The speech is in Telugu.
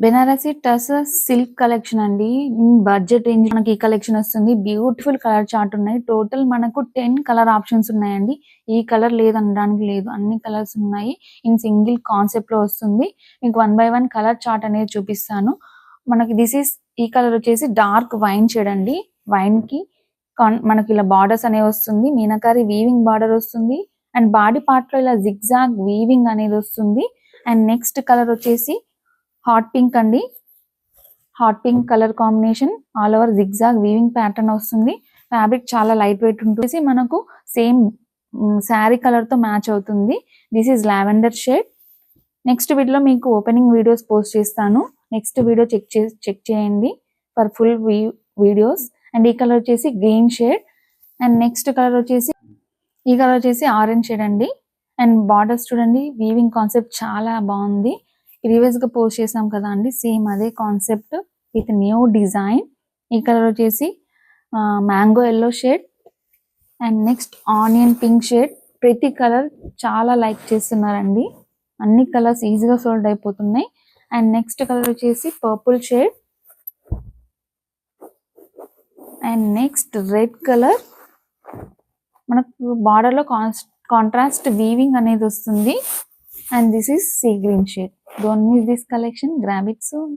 బెనారసి టసర్ సిల్క్ కలెక్షన్ అండి. బడ్జెట్ రేంజ్ మనకి ఈ కలెక్షన్ వస్తుంది. బ్యూటిఫుల్ కలర్ చార్ట్ ఉన్నాయి. టోటల్ మనకు 10 కలర్ ఆప్షన్స్ ఉన్నాయండి. ఈ కలర్ లేదనడానికి లేదు. అన్ని కలర్స్ ఉన్నాయి. ఇన్ సింగిల్ కాన్సెప్ట్ లో వస్తుంది. మీకు 1 బై 1 కలర్ చార్ట్ అనేది చూపిస్తాను. మనకి ఈ కలర్ వచ్చేసి డార్క్ వైన్ షేడ్ అండి. వైన్ కి మనకి ఇలా బార్డర్స్ అనేవి వస్తుంది. మీనాకారి వీవింగ్ బార్డర్ వస్తుంది. అండ్ బాడీ పార్ట్ లో ఇలా జిగ్జాగ్ వీవింగ్ అనేది వస్తుంది. అండ్ నెక్స్ట్ కలర్ వచ్చేసి హాట్ పింక్ అండి. Hot pink colour combination all over zigzag weaving pattern వస్తుంది. ఫ్యాబ్రిక్ చాలా లైట్ వెయిట్ ఉంటుంది. మనకు సేమ్ శారీ కలర్ తో మ్యాచ్ అవుతుంది. This is lavender shade. Next వీడియోలో మీకు ఓపెనింగ్ వీడియోస్ పోస్ట్ చేస్తాను. నెక్స్ట్ వీడియో చెక్ చేయండి ఫర్ ఫుల్ వీడియోస్. అండ్ ఈ కలర్ వచ్చేసి green shade. And next colour వచ్చేసి ఈ కలర్ వచ్చేసి ఆరెంజ్ షేడ్ అండి. అండ్ బార్డర్స్ చూడండి, వీవింగ్ కాన్సెప్ట్ చాలా బాగుంది. ప్రీవియస్ గా పోస్ట్ చేసాం కదా అండి, సేమ్ అదే కాన్సెప్ట్ విత్ న్యూ డిజైన్. ఈ కలర్ వచ్చేసి mango yellow shade. And next onion pink shade. ప్రతి కలర్ చాలా లైక్ చేస్తున్నారండి. అన్ని కలర్స్ ఈజీగా సోల్డ్ అయిపోతున్నాయి. అండ్ నెక్స్ట్ కలర్ వచ్చేసి purple shade. And next red colour. మనకు బార్డర్ లో కాంట్రాస్ట్ వీవింగ్ అనేది వస్తుంది. And this is sea green shade. Don't miss this collection. Grab it soon.